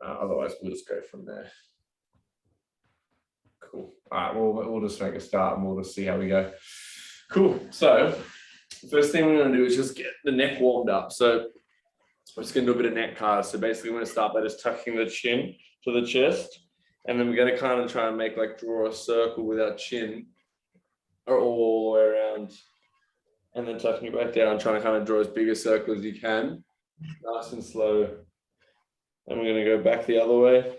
Otherwise, we'll just go from there. Cool. All right, we'll just make a start and we'll just see how we go. Cool. So first thing we're going to do is just get the neck warmed up. So we're just going to do a bit of neck cards. So basically, we're going to start by just tucking the chin to the chest. And then we're going to kind of try and make draw a circle with our chin all the way around. And then tucking it back down, trying to kind of draw as big a circle as you can. Nice and slow. And we're going to go back the other way.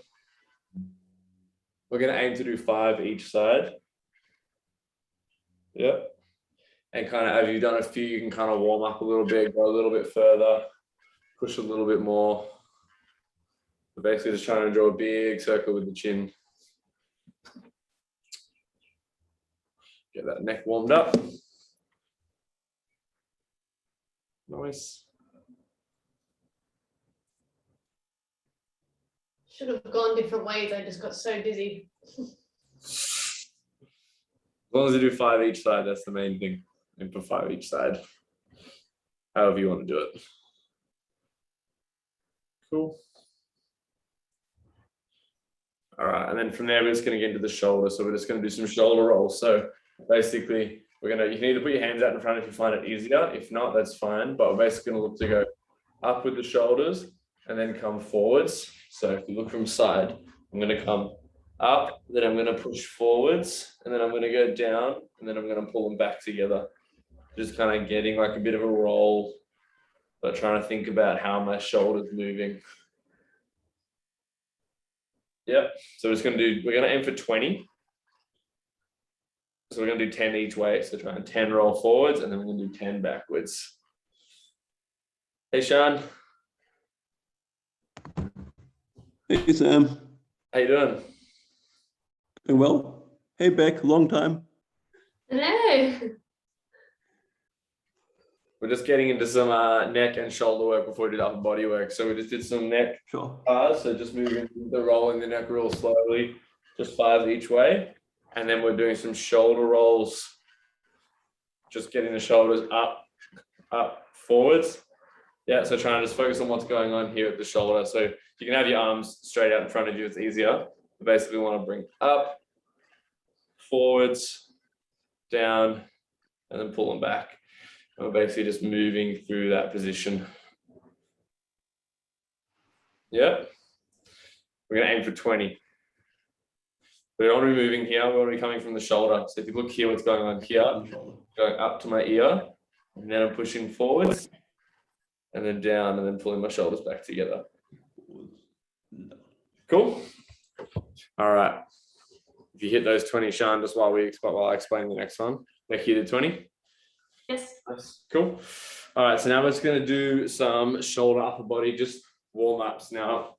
We're going to aim to do 5 each side. Yep. And kind of, as you've done a few, you can kind of warm up a little bit, go a little bit further, push a little bit more. We're basically just trying to draw a big circle with the chin. Get that neck warmed up. Nice. Should have gone different ways. I just got so dizzy. As long as you do 5 each side, that's the main thing. And for 5 each side. However you want to do it. Cool. All right, and then from there, we're just going to get into the shoulder. So we're just going to do some shoulder rolls. So basically, you can either put your hands out in front if you find it easier. If not, that's fine. But we're basically going to look to go up with the shoulders and then come forwards. So if you look from side, I'm going to come up, then I'm going to push forwards, and then I'm going to go down, and then I'm going to pull them back together. Just kind of getting a bit of a roll, but trying to think about how my shoulder's moving. Yep. So we're going to aim for 20. So we're going to do 10 each way. So try and 10 roll forwards, and then we're going to do 10 backwards. Hey, Sean. Hey, Sam. How you doing? Doing well. Hey, Beck. Long time. Hello. We're just getting into some neck and shoulder work before we did upper body work. So we just did some neck. Sure. So just moving rolling the neck real slowly, just 5 each way. And then we're doing some shoulder rolls, just getting the shoulders up, forwards. Yeah, so trying to just focus on what's going on here at the shoulder. So you can have your arms straight out in front of you, it's easier. We basically want to bring up, forwards, down, and then pull them back. And we're basically just moving through that position. Yep. We're going to aim for 20. We don't want to be moving here, we want to be coming from the shoulder. So if you look here, what's going on here, going up to my ear, and then I'm pushing forwards, and then down, and then pulling my shoulders back together. Cool? All right. If you hit those 20, Sean, just while I explain the next one. Becky, you did 20? Yes. That's cool. All right, so now we're just going to do some shoulder, upper body, just warm-ups. Now,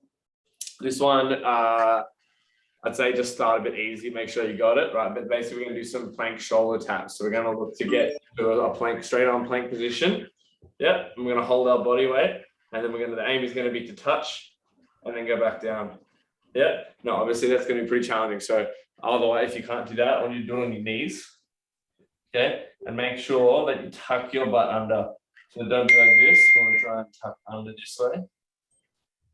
this one, I'd say just start a bit easy, make sure you got it, right? But basically, we're going to do some plank shoulder taps. So we're going to look to get to a plank, straight on plank position. Yep, and we're going to hold our body weight, and then the aim is going to be to touch and then go back down. Yeah, no, obviously that's going to be pretty challenging. So otherwise, if you can't do that, I want you to do it on your knees. Okay, and make sure that you tuck your butt under. So don't be like this. We want to try and tuck under this way.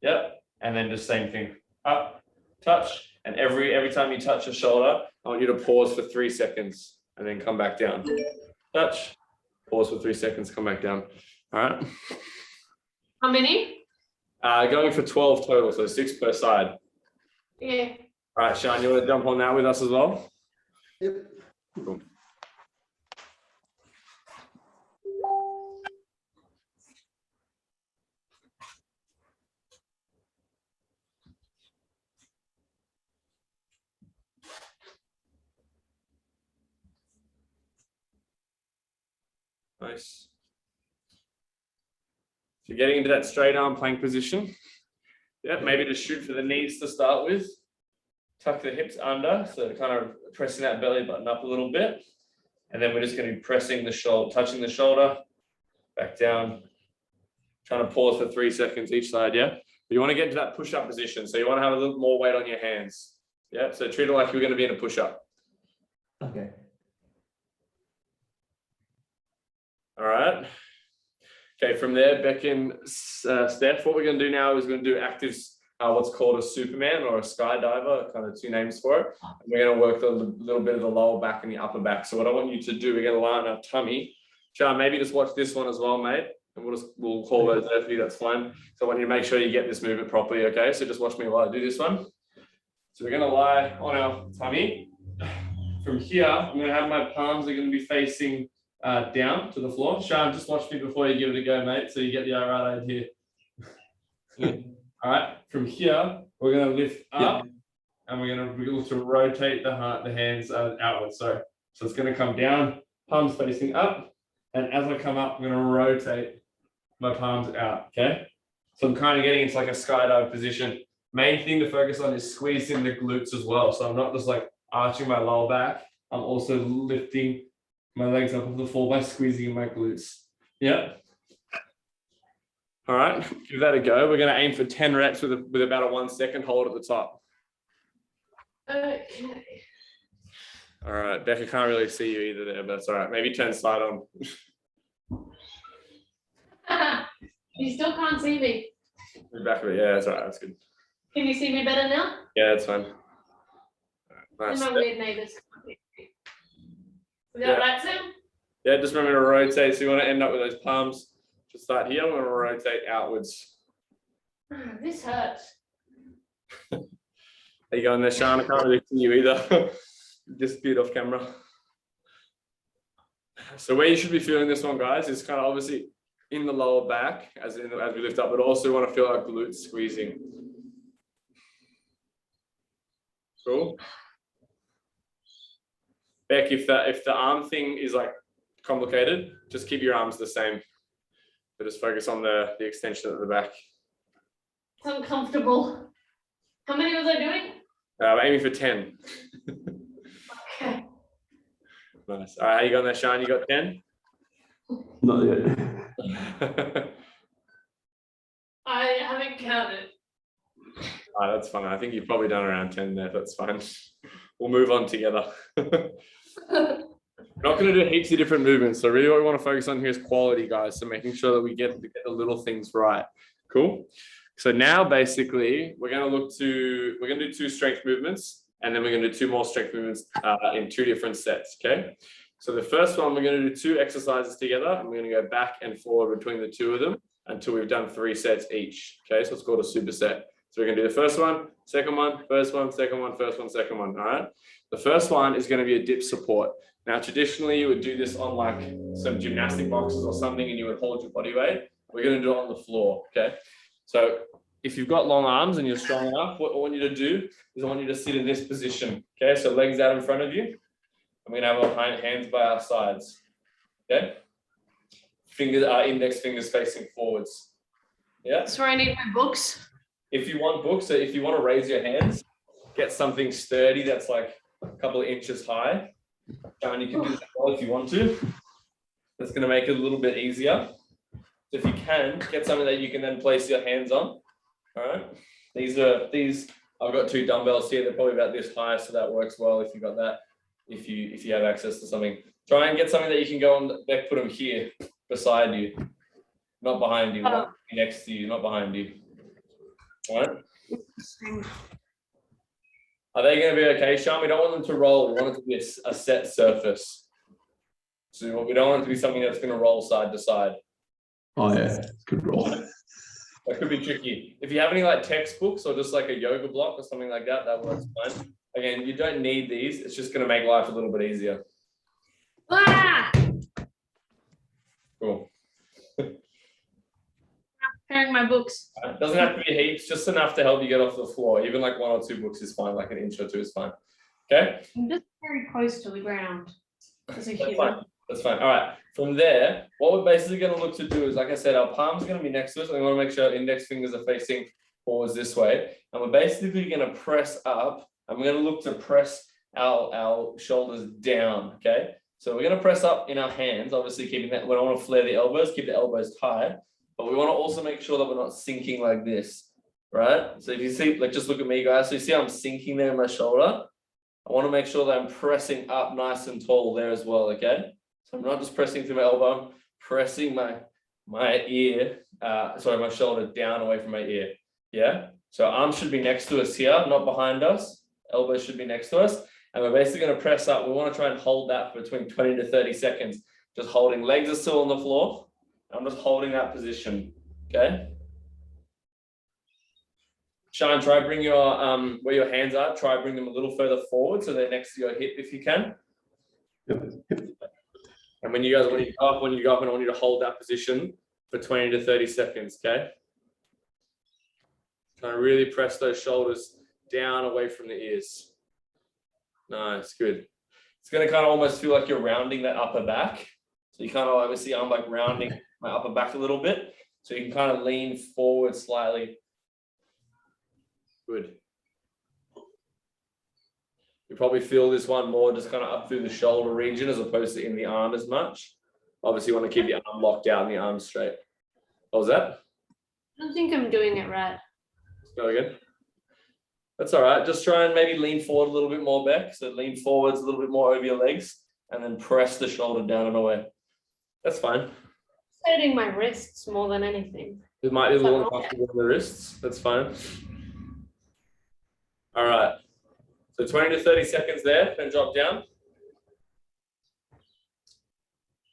Yep, and then just same thing. Up, touch, and every time you touch your shoulder, I want you to pause for 3 seconds and then come back down. Touch, pause for 3 seconds, come back down. All right. How many? Going for 12 total, so 6 per side. Yeah. All right, Sean, you want to jump on that with us as well? Yep. Cool. Nice. So getting into that straight arm plank position. Yeah, maybe just shoot for the knees to start with. Tuck the hips under, so kind of pressing that belly button up a little bit. And then we're just going to be pressing the shoulder, touching the shoulder, back down. Trying to pause for 3 seconds each side, yeah? But you want to get into that push-up position, so you want to have a little more weight on your hands. Yeah, so treat it like you're going to be in a push-up. Okay. All right. Okay, from there, Beck and Steph, what we're going to do now is we're going to do active what's called a Superman or a skydiver, kind of two names for it. And we're going to work a little bit of the lower back and the upper back. So what I want you to do, we're going to lie on our tummy. Sean, maybe just watch this one as well, mate. And we'll call those there for you, that's fine. So I want you to make sure you get this movement properly, okay? So just watch me while I do this one. So we're going to lie on our tummy. From here, I'm going to have my palms are going to be facing down to the floor. Sean, just watch me before you give it a go, mate, so you get the right idea. All right, from here, we're going to lift up and we're going to be able to rotate the hands outwards. So it's going to come down, palms facing up. And as I come up, I'm going to rotate my palms out, okay? So I'm kind of getting into like a skydive position. Main thing to focus on is squeezing the glutes as well. So I'm not just like arching my lower back. I'm also lifting my legs up off the floor by squeezing my glutes. Yeah. All right, give that a go. We're going to aim for 10 reps with about a 1 second hold at the top. Okay. All right, Becca can't really see you either there, but that's all right. Maybe turn side on. You still can't see me. Back of it. Yeah, that's all right. That's good. Can you see me better now? Yeah, that's fine. All right, nice. My weird neighbors. Is that right, Sam? Yeah, just remember to rotate. So you want to end up with those palms. To start here, I'm going to rotate outwards. This hurts. There you go, there, Sean. I can't really see you either. Just get off camera. So where you should be feeling this one, guys, is kind of obviously in the lower back as we lift up, but also we want to feel our glutes squeezing. Cool. Beck, if the arm thing is like complicated, just keep your arms the same. But just focus on the extension at the back. It's uncomfortable. How many was I doing? I'm aiming for 10. Okay. Nice. All right, how you going there, Sean? You got 10? Not yet. I haven't counted. All right, that's fine. I think you've probably done around 10 there. That's fine. We'll move on together. We're not going to do heaps of different movements. So really what we want to focus on here is quality, guys. So making sure that we get the little things right. Cool. So now basically we're going to do 2 strength movements, and then we're going to do 2 more strength movements in 2 different sets. Okay. So the first one, we're going to do 2 exercises together, and we're going to go back and forward between the 2 of them until we've done 3 sets each. Okay. So it's called a superset. So we're going to do the first one, second one, first one, second one, first one, second one. All right. The first one is going to be a dip support. Now, traditionally, you would do this on like some gymnastic boxes or something, and you would hold your body weight. We're going to do it on the floor, okay? So if you've got long arms and you're strong enough, what I want you to do is I want you to sit in this position, okay? So legs out in front of you. I'm going to have our hands by our sides, okay? Index fingers facing forwards, yeah? That's where I need my books. If you want books, so if you want to raise your hands, get something sturdy that's like a couple of inches high. And you can do that if you want to. That's going to make it a little bit easier. So if you can, get something that you can then place your hands on. All right. These I've got 2 dumbbells here. They're probably about this high, so that works well if you got that. If you have access to something, try and get something that you can go on. Put them here beside you, not behind you, not next to you, not behind you. All right. Are they going to be okay, Sean? We don't want them to roll. We want it to be a set surface. So we don't want it to be something that's going to roll side to side. Oh yeah, good roll. That could be tricky. If you have any like textbooks or just like a yoga block or something like that, that works fine. Again, you don't need these. It's just going to make life a little bit easier. Ah! Cool. Preparing my books. It doesn't have to be heaps, just enough to help you get off the floor. Even like 1 or 2 books is fine, like an inch or 2 is fine. Okay? I'm just very close to the ground as a That's human. fine. That's fine. All right. From there, what we're basically going to look to do is, like I said, our palms are going to be next to us. And we want to make sure our index fingers are facing forwards this way. And we're basically going to press up. And we're going to look to press our shoulders down. Okay? So we're going to press up in our hands, obviously keeping that. We don't want to flare the elbows, keep the elbows tight. But we want to also make sure that we're not sinking like this, right? So if you see, like, just look at me, guys. So you see I'm sinking there in my shoulder. I want to make sure that I'm pressing up nice and tall there as well, okay? So I'm not just pressing through my elbow, I'm pressing my ear, my shoulder down away from my ear, yeah? So arms should be next to us here, not behind us. Elbows should be next to us. And we're basically going to press up. We want to try and hold that for between 20 to 30 seconds. Just holding, legs are still on the floor. I'm just holding that position, okay? Sean, try bring your, where your hands are, try bring them a little further forward so they're next to your hip if you can. Yep. And when you go up, and I want you to hold that position for 20 to 30 seconds, okay? Try and really press those shoulders down away from the ears. Nice, good. It's going to kind of almost feel like you're rounding that upper back. So you kind of obviously, I'm like rounding my upper back a little bit. So you can kind of lean forward slightly. Good. You probably feel this one more just kind of up through the shoulder region as opposed to in the arm as much. Obviously, you want to keep your arm locked out and the arm straight. What was that? I don't think I'm doing it right. Go again. That's all right. Just try and maybe lean forward a little bit more, Beck. So lean forwards a little bit more over your legs and then press the shoulder down and away. That's fine. It's hurting my wrists more than anything. It might be a little uncomfortable in the wrists. That's fine. All right. So 20 to 30 seconds there, then drop down.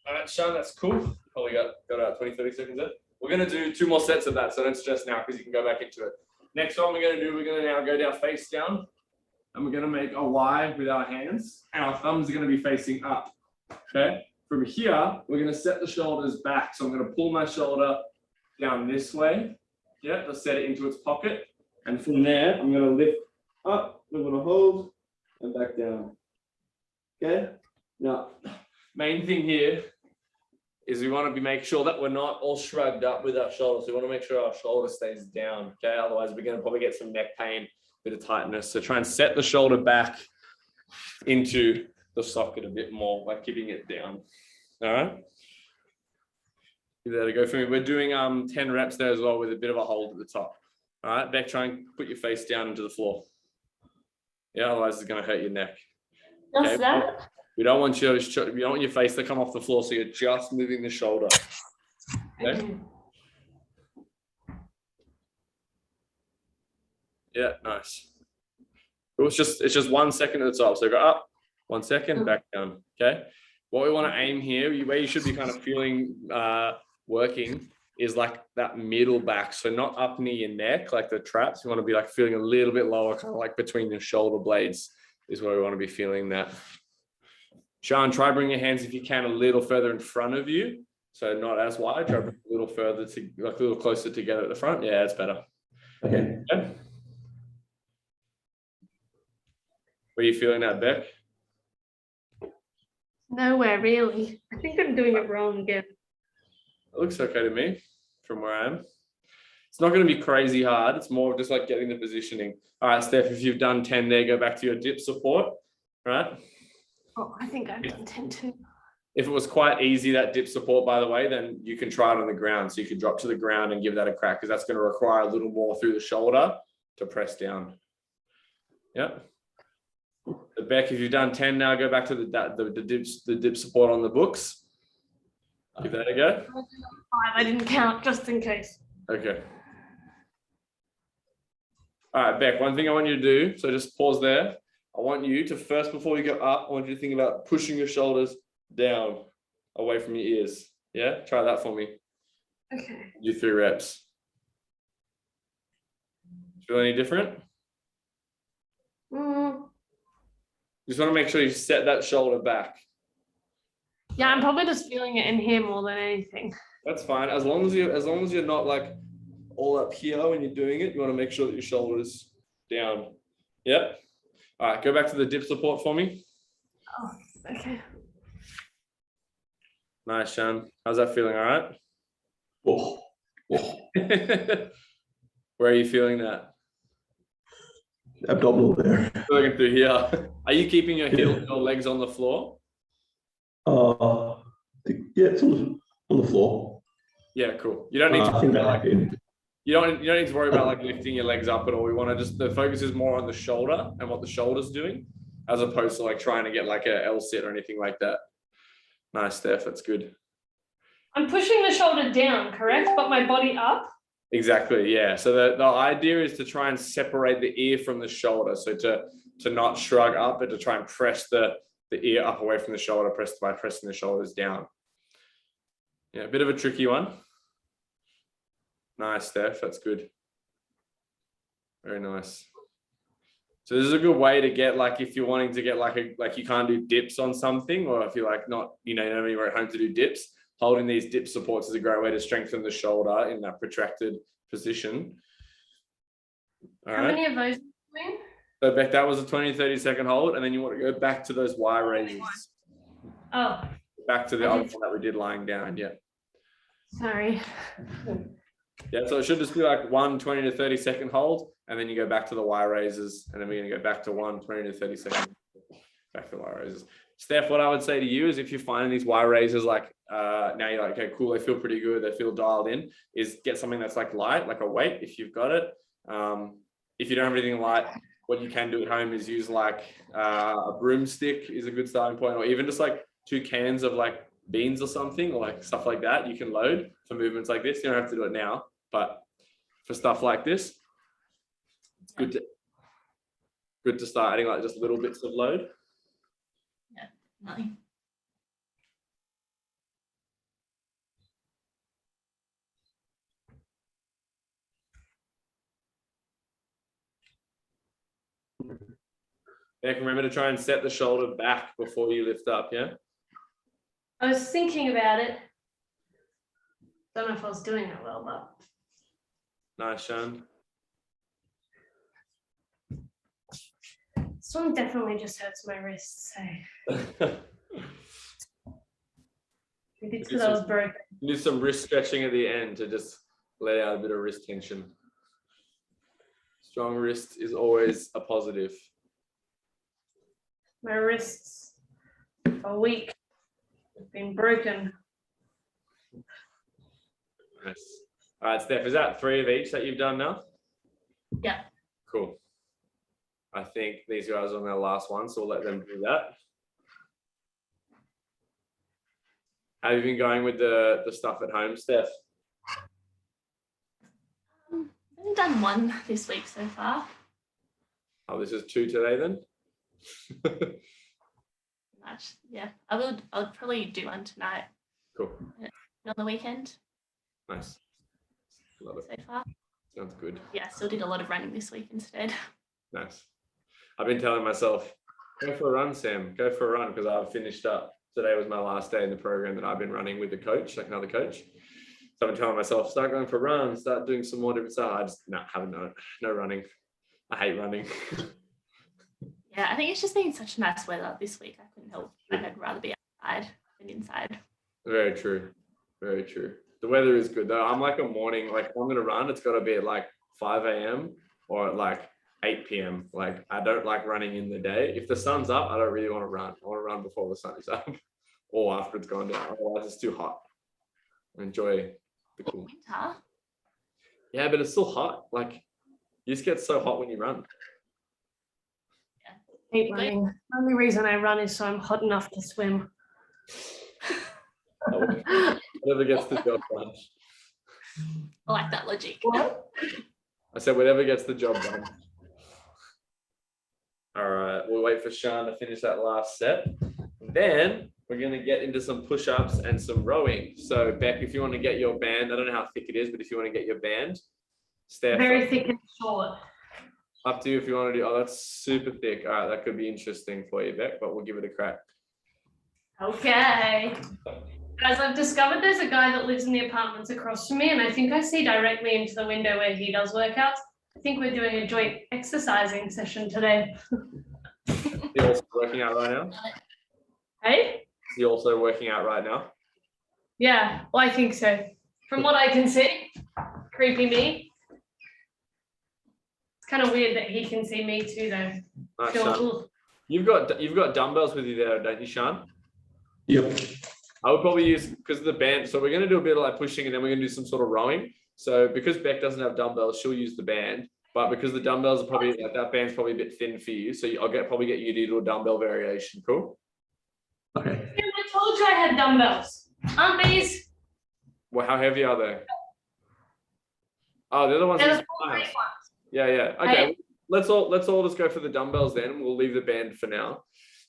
All right, Sean, that's cool. Probably got about 20, 30 seconds there. We're going to do 2 more sets of that, so don't stress now because you can go back into it. Next one we're going to do, we're going to now go down face down, and we're going to make a Y with our hands, and our thumbs are going to be facing up, okay? From here, we're going to set the shoulders back. So I'm going to pull my shoulder down this way, yeah, to set it into its pocket. And from there, I'm going to lift up, I'm going to hold, and back down, okay? Now, main thing here is we want to make sure that we're not all shrugged up with our shoulders. We want to make sure our shoulder stays down, okay? Otherwise, we're going to probably get some neck pain, bit of tightness. So try and set the shoulder back into the socket a bit more by keeping it down. All right? Give that a go for me. We're doing 10 reps there as well with a bit of a hold at the top. All right, Beck, try and put your face down into the floor. Yeah, otherwise it's going to hurt your neck. Just that? We don't want your face to come off the floor, so you're just moving the shoulder. Okay? Yeah, nice. It's just 1 second at the top. So go up, 1 second, back down. Okay. What we want to aim here, where you should be kind of feeling working, is like that middle back. So not up near your neck, like the traps. You want to be like feeling a little bit lower, kind of like between your shoulder blades is where we want to be feeling that. Sean, try bring your hands if you can a little further in front of you. So not as wide, try bring a little further to like a little closer together at the front. Yeah, it's better. Okay. Where are you feeling that, Beck? Nowhere really. I think I'm doing it wrong again. It looks okay to me from where I am. It's not going to be crazy hard. It's more just like getting the positioning. All right, Steph, if you've done 10 there, go back to your dip support. All right. Oh, I think I've done 10 too. If it was quite easy, that dip support, by the way, then you can try it on the ground. So you can drop to the ground and give that a crack because that's going to require a little more through the shoulder to press down. Yeah. So Beck, if you've done 10 now, go back to the dip support on the books. Give that a go. 5, I didn't count just in case. Okay. All right, Beck, one thing I want you to do, so just pause there. I want you to first, before you go up, I want you to think about pushing your shoulders down away from your ears. Yeah, try that for me. Okay. Do 3 reps. Feel any different? Just want to make sure you set that shoulder back. Yeah, I'm probably just feeling it in here more than anything. That's fine. As long as you're not like all up here when you're doing it, you want to make sure that your shoulder's down. Yep. All right, go back to the dip support for me. Oh, okay. Nice, Sean. How's that feeling? All right. Oh. Where are you feeling that? Abdominal there. Looking through here. Are you keeping your legs on the floor? Yeah, it's on the floor. Yeah, cool. You don't need to. I think I like it. You don't need to worry about like lifting your legs up at all. We want to just, the focus is more on the shoulder and what the shoulder's doing, as opposed to like trying to get like a L sit or anything like that. Nice, Steph. That's good. I'm pushing the shoulder down, correct? But my body up? Exactly, yeah. So the idea is to try and separate the ear from the shoulder. So to not shrug up, but to try and press the ear up away from the shoulder, by pressing the shoulders down. Yeah, a bit of a tricky one. Nice, Steph. That's good. Very nice. So this is a good way to get, like, if you're wanting to get like you can't do dips on something, or if you're like not, you know anywhere at home to do dips, holding these dip supports is a great way to strengthen the shoulder in that protracted position. All How right. many of those are you doing? So Beck, that was a 20-30 second hold, and then you want to go back to those Y raises. Oh, Back to the other one that we did lying down. Yeah. sorry. Yeah, so it should just be like one 20 to 30 second hold, and then you go back to the Y raises, and then we're going to go back to one 20 to 30 second, back to the Y raises. Steph, what I would say to you is, if you're finding these Y raises, like now you're like, okay, cool, they feel pretty good, they feel dialed in, is get something that's like light, like a weight, if you've got it. If you don't have anything light, what you can do at home is use like a broomstick is a good starting point, or even just like 2 cans of like beans or something, or like stuff like that you can load for movements like this. You don't have to do it now, but for stuff like this, it's good to start adding like just little bits of load. Yeah, nothing. Yeah, remember to try and set the shoulder back before you lift up, yeah? I was thinking about it. Don't know if I was doing it well, but Nice, Sean. this one definitely just hurts my wrists. So maybe it's because I was broken. Do some wrist stretching at the end to just let out a bit of wrist tension. Strong wrist is always a positive. My wrists are weak. They've been broken. Nice. All right, Steph, is that 3 of each that you've done now? Yeah. Cool. I think these guys are on their last one, so we'll let them do that. How have you been going with the stuff at home, Steph? I've done 1 this week so far. Oh, this is 2 today then? Much, yeah. I'll probably do 1 tonight. Cool. On the weekend. Nice. Love it. So far. Sounds good. Yeah, I still did a lot of running this week instead. Nice. I've been telling myself, go for a run, Sam. Go for a run, because I've finished up. Today was my last day in the program that I've been running with the coach, like another coach. So I've been telling myself, start going for runs, start doing some more different stuff. I just haven't no running. I hate running. Yeah, I think it's just been such nice weather this week. I couldn't help. I'd rather be outside than inside. Very true. Very true. The weather is good though. I'm like a morning, like if I'm gonna run, it's gotta be at like 5 a.m. or at like 8 p.m. Like I don't like running in the day. If the sun's up, I don't really want to run. I want to run before the sun is up or after it's gone down. Otherwise it's too hot. I enjoy the cool. Winter. Yeah, but it's still hot. Like you just get so hot when you run. Hate running. The only reason I run is so I'm hot enough to swim. Whatever gets the job done. I like that logic. What? I said whatever gets the job done. All right, we'll wait for Sean to finish that last set. Then we're going to get into some push-ups and some rowing. So Beck, if you want to get your band, I don't know how thick it is, but if you want to get your band, Steph. Very thick and short. Up to you if you want to do, oh, that's super thick. All right, that could be interesting for you, Beck, but we'll give it a crack. Okay. Guys, I've discovered there's a guy that lives in the apartments across from me, and I think I see directly into the window where he does workouts. I think we're doing a joint exercising session today. Is he also working out right now? Hey? Is he also working out right now? Yeah, well, I think so. From what I can see, creepy me. It's kind of weird that he can see me too, though. Nice, Feel- Sean. You've got dumbbells with you there, don't you, Sean? Yep. I would probably use, because of the band, so we're going to do a bit of like pushing and then we're going to do some sort of rowing. So because Beck doesn't have dumbbells, she'll use the band, but because the dumbbells are probably, like that band's probably a bit thin for you. So I'll probably get you to do a dumbbell variation. Cool? Okay. Yeah, I told you I had dumbbells. Aren't these? Well, how heavy are they? Oh, the other ones. They're are the four nice. great ones. Yeah. Okay. Right? Let's all just go for the dumbbells then. We'll leave the band for now.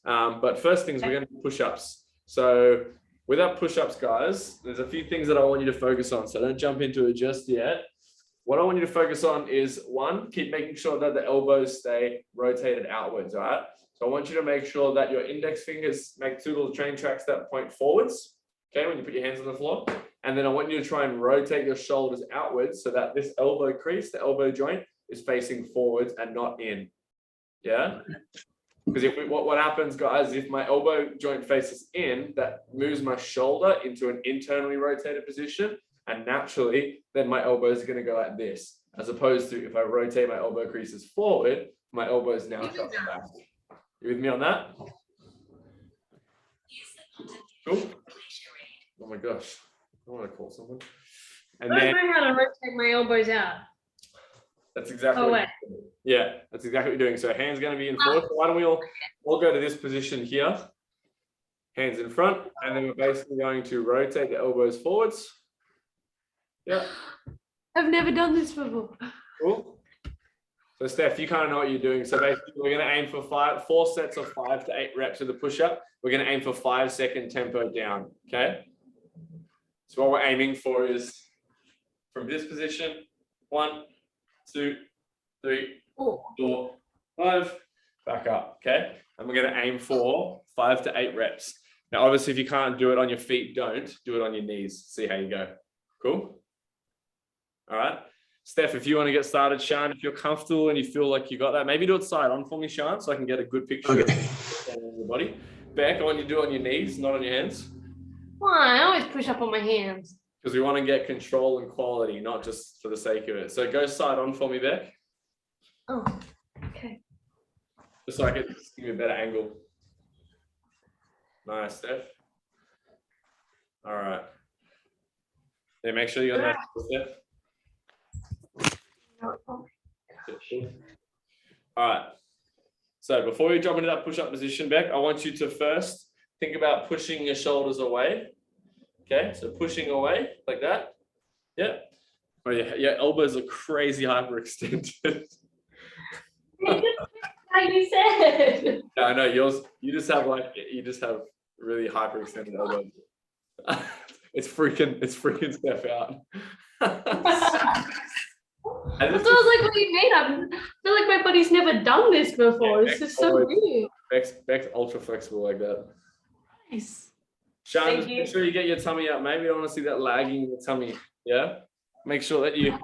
But first things, we're going to do push-ups. So with our push-ups, guys, there's a few things that I want you to focus on. So don't jump into it just yet. What I want you to focus on is, one, keep making sure that the elbows stay rotated outwards, all right? So I want you to make sure that your index fingers make two little train tracks that point forwards, okay, when you put your hands on the floor. And then I want you to try and rotate your shoulders outwards so that this elbow crease, the elbow joint, is facing forwards and not in, yeah? Because what happens, guys, if my elbow joint faces in, that moves my shoulder into an internally rotated position. And naturally, then my elbows are going to go like this, as opposed to if I rotate my elbow creases forward, my elbows now come back. You with me on that? Cool. Oh my gosh, I want to call someone. And I then don't know how to rotate my elbows out. that's exactly Oh, what wait. you're doing. Yeah, that's exactly what you're doing. So hands going to be in forward. So why don't we all go to this position here? Hands in front, and then we're basically going to rotate the elbows forwards. Yeah. I've never done this before. Cool. So Steph, you kind of know what you're doing. So basically we're going to aim for 4 sets of 5 to 8 reps of the push-up. We're going to aim for 5-second tempo down, okay? So what we're aiming for is from this position, 1, 2, 3, 4, 5, back up, okay? And we're going to aim for 5 to 8 reps. Now, obviously, if you can't do it on your feet, don't do it on your knees. See how you go. Cool? All right. Steph, if you want to get started, Sean, if you're comfortable and you feel like you got that, maybe do it side on for me, Sean, so I can get a good picture of your body. Beck, I want you to do it on your knees, not on your hands. Why? I always push up on my hands. Because we want to get control and quality, not just for the sake of it. So go side on for me, Beck. Oh, okay. Just so I can give you a better angle. Nice, Steph. All right. Yeah, make sure you got that, Steph. All right. So before you jump into that push-up position, Beck, I want you to first think about pushing your shoulders away. Okay, so pushing away like that. Yeah. Oh yeah, your elbows are crazy hyperextended. How you said. Yeah, I know yours. You just have really hyperextended elbows. It's freaking Steph out. That was like what you made. I feel like my body's never done this before. Yeah, this is so weird. Beck's ultra flexible like that. Nice. Sean, Thank just you. make sure you get your tummy up. Maybe I want to see that lagging in the tummy. Yeah. Make sure that you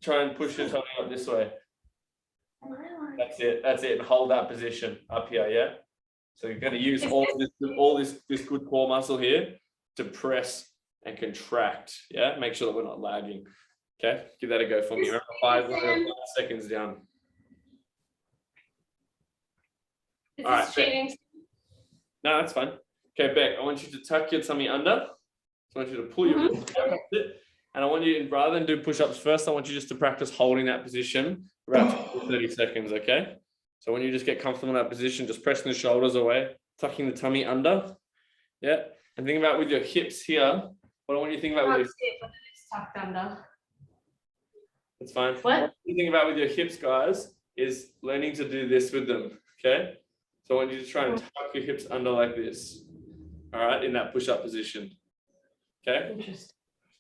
try and push your tummy up this way. That's it. That's it. And hold that position up here. Yeah. So you're going to use all this good core muscle here to press and contract. Yeah. Make sure that we're not lagging. Okay. Give that a go for me. Remember 5 seconds down. Is All right, this cheating? No, that's fine. Okay, Beck, I want you to tuck your tummy under. So I want you to pull your wrist back up a bit. And I want you, rather than do push-ups first, I want you just to practice holding that position for about 30 seconds, okay? So when you just get comfortable in that position, just pressing the shoulders away, tucking the tummy under. Yeah. And think about with your hips here. What I want you to think about with your It's tucked under. That's fine. What? you think about with your hips, guys, is learning to do this with them, okay? So I want you to try and tuck your hips under like this, all right, in that push-up position, okay? Interesting.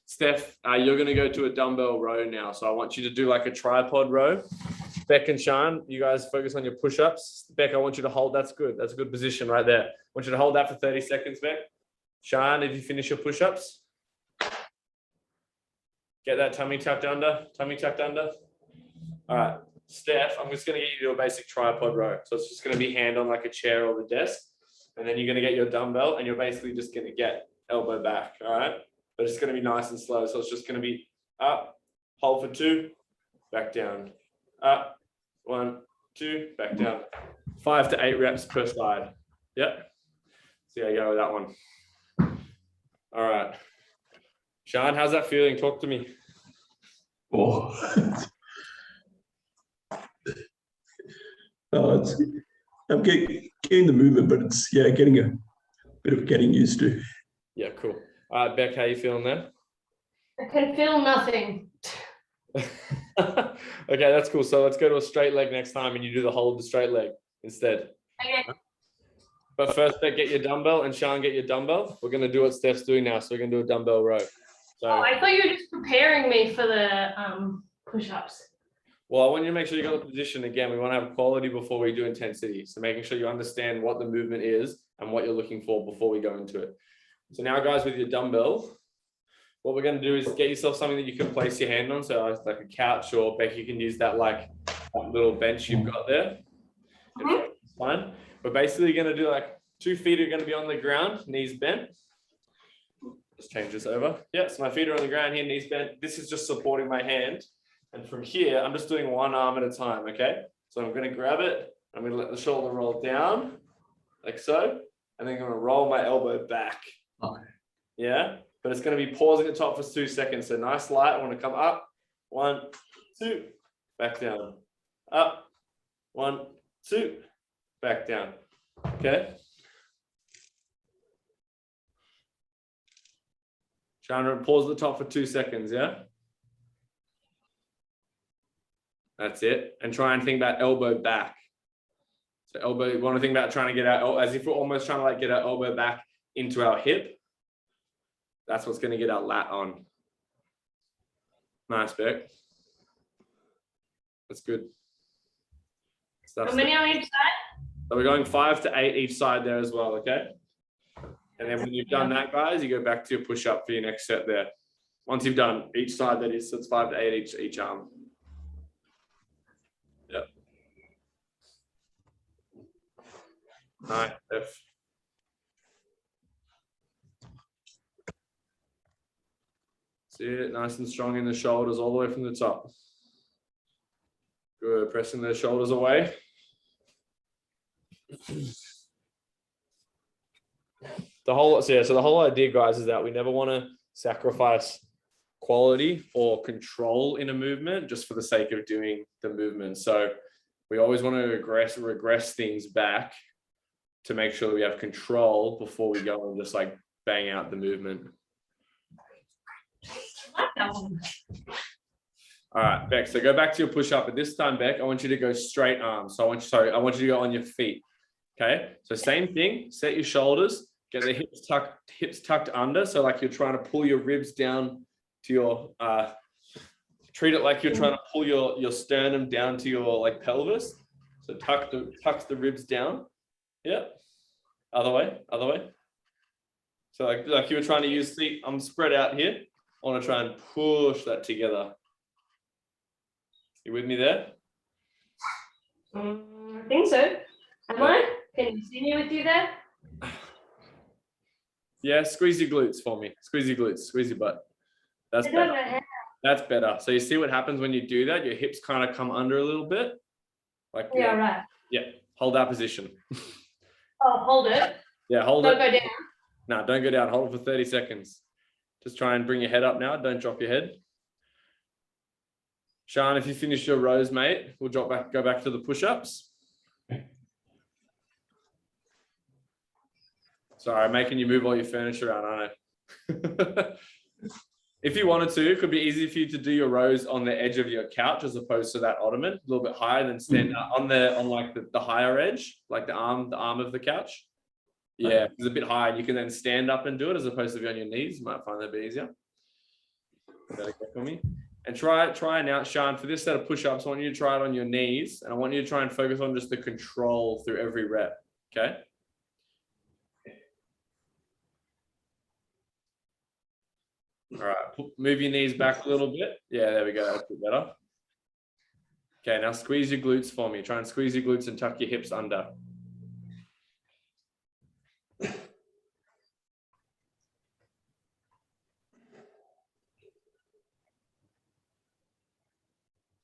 Steph, you're going to go to a dumbbell row now, so I want you to do like a tripod row. Beck and Sean, you guys focus on your push-ups. Beck, I want you to hold. That's good. That's a good position right there. I want you to hold that for 30 seconds, Beck. Sean, if you finish your push-ups, get that tummy tucked under, All right, Steph, I'm just going to get you to do a basic tripod row. So it's just going to be hand on like a chair or the desk. And then you're going to get your dumbbell and you're basically just going to get elbow back. All right. But it's going to be nice and slow. So it's just going to be up, hold for 2, back down, up, 1, 2, back down. 5 to 8 reps per side. Yep. See how you go with that one. All right. Sean, how's that feeling? Talk to me. Oh, I'm getting the movement, but it's getting a bit of getting used to. Yeah, cool. All right, Beck, how you feeling there? I can feel nothing. Okay, that's cool. So let's go to a straight leg next time and you do the whole of the straight leg instead. Okay. But first, Beck, get your dumbbell and Sean, get your dumbbell. We're going to do what Steph's doing now. So we're going to do a dumbbell row. So, Oh, I thought you were just preparing me for the push-ups. well, I want you to make sure you got the position. Again, we want to have quality before we do intensity. So making sure you understand what the movement is and what you're looking for before we go into it. So now, guys, with your dumbbell, what we're going to do is get yourself something that you can place your hand on. So it's like a couch, or Beck, you can use that like that little bench you've got there. It's fine. We're basically going to do like 2 feet are going to be on the ground, knees bent. Let's change this over. Yeah, so my feet are on the ground here, knees bent. This is just supporting my hand. And from here, I'm just doing one arm at a time, okay? So I'm going to grab it. I'm going to let the shoulder roll down, like so. And then I'm going to roll my elbow back. Okay. Yeah, but it's going to be pausing at the top for 2 seconds. So nice light. I want to come up. 1, 2, back down. Up. 1, 2, back down. Okay. Trying to pause at the top for 2 seconds. Yeah. That's it. And try and think about elbow back. So elbow, you want to think about trying to get our, as if we're almost trying to like get our elbow back into our hip. That's what's going to get our lat on. Nice, Beck. That's good. How many on each side? So we're going 5 to 8 each side there as well, okay? And then when you've done that, guys, you go back to your push-up for your next set there. Once you've done each side, that is, so it's 5 to 8 each arm. Yep. Nice, F. See it, nice and strong in the shoulders all the way from the top. Good, pressing the shoulders away. The whole idea, guys, is that we never want to sacrifice quality or control in a movement just for the sake of doing the movement. So we always want to regress things back to make sure that we have control before we go and just like bang out the movement. All right, Beck, so go back to your push-up. But this time, Beck, I want you to go straight arms. So I want you to go on your feet. Okay, so same thing, set your shoulders, get the hips tucked under. So like you're trying to pull your ribs down to your, treat it like you're trying to pull your sternum down to your like pelvis. So tuck the ribs down. Yeah, other way. So like you were trying to use, see, I'm spread out here. I want to try and push that together. You with me there? I think so. Am I? Can you see me with you there? Yeah, squeeze your glutes for me. Squeeze your glutes, squeeze your butt. That's better. That's better. So you see what happens when you do that? Your hips kind of come under a little bit. Like Yeah, right. Yeah, hold that position. Oh, hold it. Yeah, hold it. Don't go down. No, don't go down. Hold it for 30 seconds. Just try and bring your head up now. Don't drop your head. Sean, if you finish your rows, mate, we'll go back to the push-ups. Sorry, I'm making you move all your furniture around, aren't I? If you wanted to, it could be easy for you to do your rows on the edge of your couch as opposed to that ottoman, a little bit higher than stand on like the higher edge, like the arm of the couch. Yeah, it's a bit higher. You can then stand up and do it as opposed to be on your knees. You might find that a bit easier. Okay for me. And try now, Sean, for this set of push-ups, I want you to try it on your knees, and I want you to try and focus on just the control through every rep. Okay. All right, move your knees back a little bit. Yeah, there we go. That's a bit better. Okay, now squeeze your glutes for me. Try and squeeze your glutes and tuck your hips under.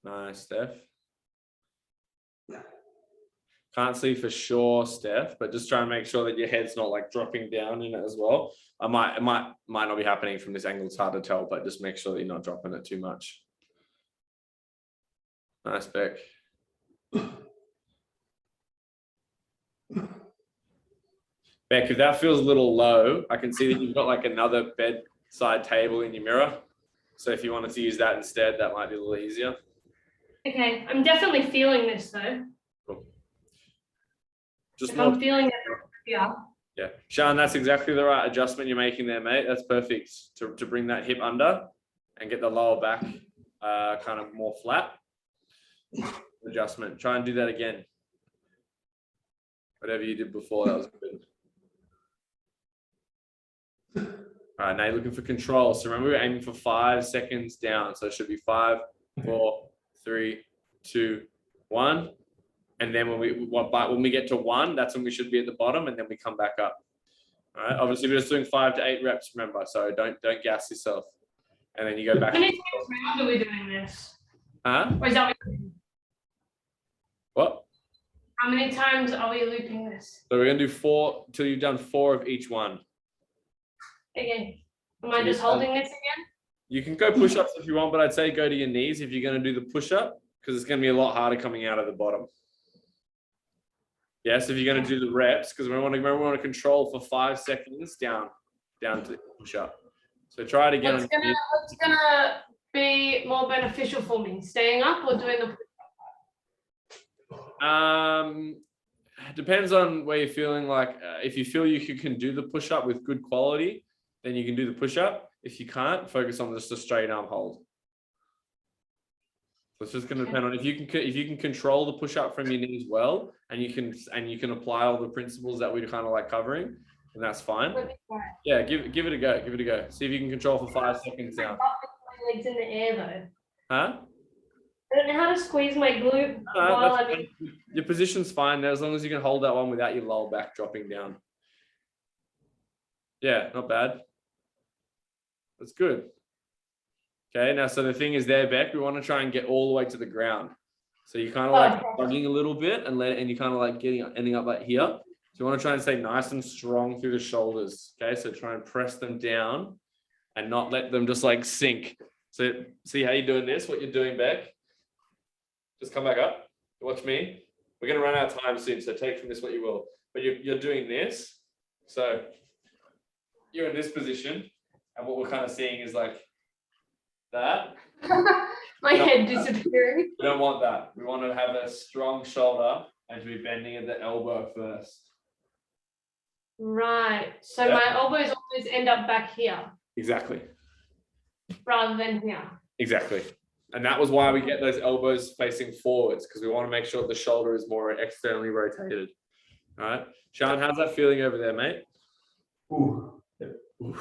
Nice, Steph. Can't see for sure, Steph, but just try and make sure that your head's not like dropping down in it as well. It might not be happening from this angle. It's hard to tell, but just make sure that you're not dropping it too much. Nice, Beck. Beck, if that feels a little low, I can see that you've got like another bedside table in your mirror. So if you wanted to use that instead, that might be a little easier. Okay, I'm definitely feeling this though. Cool. Just If more. I'm feeling it, yeah. Yeah, Sean, that's exactly the right adjustment you're making there, mate. That's perfect to bring that hip under and get the lower back kind of more flat. Adjustment. Try and do that again. Whatever you did before, that was good. All right, now you're looking for control. So remember, we're aiming for 5 seconds down. So it should be 5, 4, 3, 2, 1. And then when we get to 1, that's when we should be at the bottom, and then we come back up. All right. Obviously, we're just doing 5 to 8 reps. Remember, so don't gas yourself. And then you go back. How many times round are we doing this? Huh? Or is that What? how many times are we looping this? So we're gonna do 4 till you've done 4 of each one. Again, am I just holding this again? You can go push-ups if you want, but I'd say go to your knees if you're gonna do the push-up, because it's gonna be a lot harder coming out of the bottom. Yes, if you're going to do the reps, because we want to control for 5 seconds down to push up. So try it again. What's gonna be more beneficial for me, staying up or doing the? Depends on where you're feeling. Like if you feel you can do the push up with good quality, then you can do the push up. If you can't, focus on just a straight arm hold. So it's just going to depend on if you can control the push up from your knees well, and you can apply all the principles that we're kind of like covering, and that's fine. Yeah, give it a go. Give it a go. See if you can control for 5 seconds down. My legs in the air though. Huh? I don't know how to squeeze my glute while I'm in. Your position's fine there as long as you can hold that one without your lower back dropping down. Yeah, not bad. That's good. Okay, now so the thing is there, Beck, we want to try and get all the way to the ground. So you kind of like tugging a little bit and you kind of like ending up like here. So you want to try and stay nice and strong through the shoulders. Okay, so try and press them down and not let them just like sink. So see how you're doing this, what you're doing, Beck? Just come back up. Watch me. We're going to run out of time soon, so take from this what you will. But you're doing this. So you're in this position, and what we're kind of seeing is like that. My head disappearing. We don't want that. We want to have a strong shoulder and to be bending at the elbow first. Right. So Yeah. my elbows always end up back here Exactly. rather than here. Exactly. And that was why we get those elbows facing forwards, because we want to make sure the shoulder is more externally rotated. All right. Sean, how's that feeling over there, mate? Ooh. Ooh.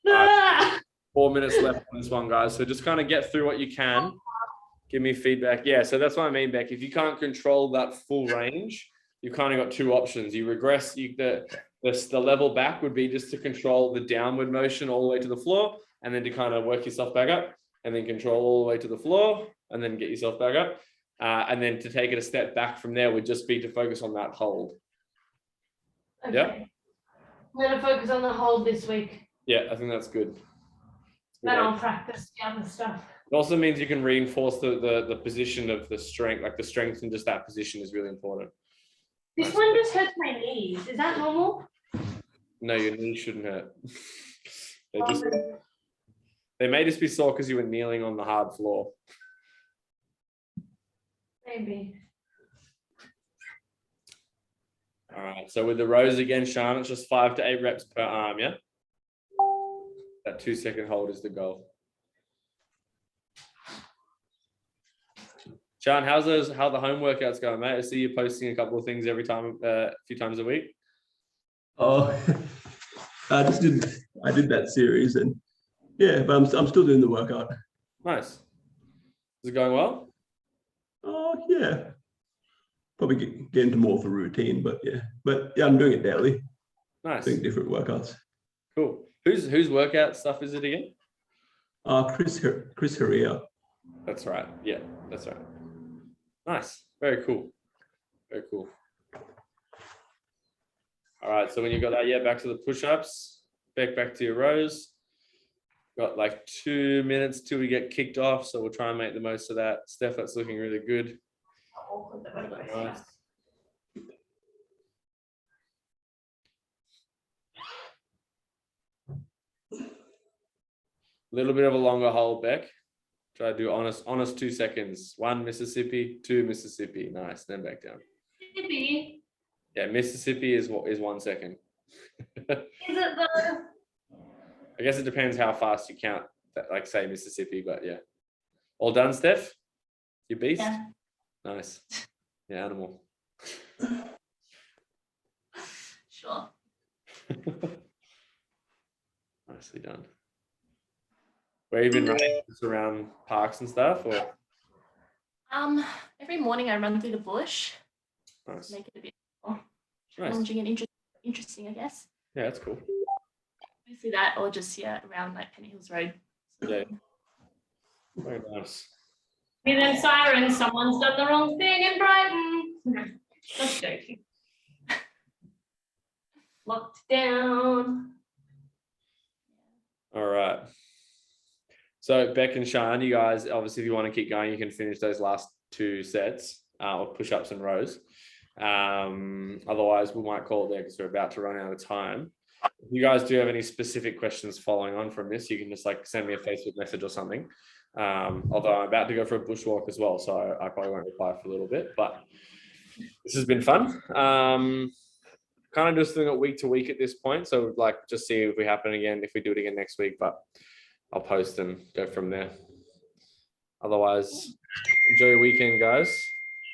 Ah! 4 minutes left on this one, guys. So just kind of get through what you can. Give me feedback. Yeah, so that's what I mean, Beck. If you can't control that full range, you've kind of got 2 options. You regress. The level back would be just to control the downward motion all the way to the floor, and then to kind of work yourself back up, and then control all the way to the floor, and then get yourself back up. And then to take it a step back from there would just be to focus on that hold. Okay. Yeah. I'm going to focus on the hold this week. Yeah, I think that's good. Then I'll practice the other stuff. It also means you can reinforce the position of the strength, like the strength in just that position is really important. This one just hurts my knees. Is that normal? No, your knees shouldn't hurt. They may just be sore because you were kneeling on the hard floor. Maybe. All right, so with the rows again, Sean, it's just 5 to 8 reps per arm, yeah? That 2-second hold is the goal. Sean, how the home workouts going, mate? I see you posting a couple of things every time, a few times a week. Oh, I did that series, and yeah, but I'm still doing the workout. Nice. Is it going well? Oh yeah, probably get into more of a routine, but yeah, I'm doing it daily. Nice. Doing different workouts. Cool. Whose workout stuff is it again? Chris Herria. That's right. Yeah, that's right. Nice. Very cool. Very cool. All right. So when you got that, yeah, back to the push-ups, back to your rows. Got like 2 minutes till we get kicked off. So we'll try and make the most of that. Steph, that's looking really good. Nice. little bit of a longer hold, Beck. Try to do honest 2 seconds. 1 Mississippi, 2 Mississippi. Nice. Then back down. Mississippi. Yeah, Mississippi is 1 second. Is it though? I guess it depends how fast you count. That, like say Mississippi, but yeah. All done, Steph? You beast? Yeah. Nice. Yeah, animal. Sure. Nicely done. Where have you been running? Just around parks and stuff, or? Every morning I run through the bush, Nice. make it a bit more Nice. challenging and interesting, I guess. Yeah, that's cool. Mostly that, or just around like Penny Hills Road. Yeah. Very nice. Me then sirens, someone's done the wrong thing in Brighton. Just joking. Locked down. All right. So Beck and Sean, you guys, obviously, if you want to keep going, you can finish those last 2 sets or push-ups and rows. Otherwise, we might call it there because we're about to run out of time. If you guys do have any specific questions following on from this, you can just like send me a Facebook message or something. Although I'm about to go for a bushwalk as well, so I probably won't reply for a little bit, but this has been fun. Kind of just doing it week to week at this point. So like just see if we happen again, if we do it again next week, but I'll post and go from there. Otherwise, enjoy your weekend, guys.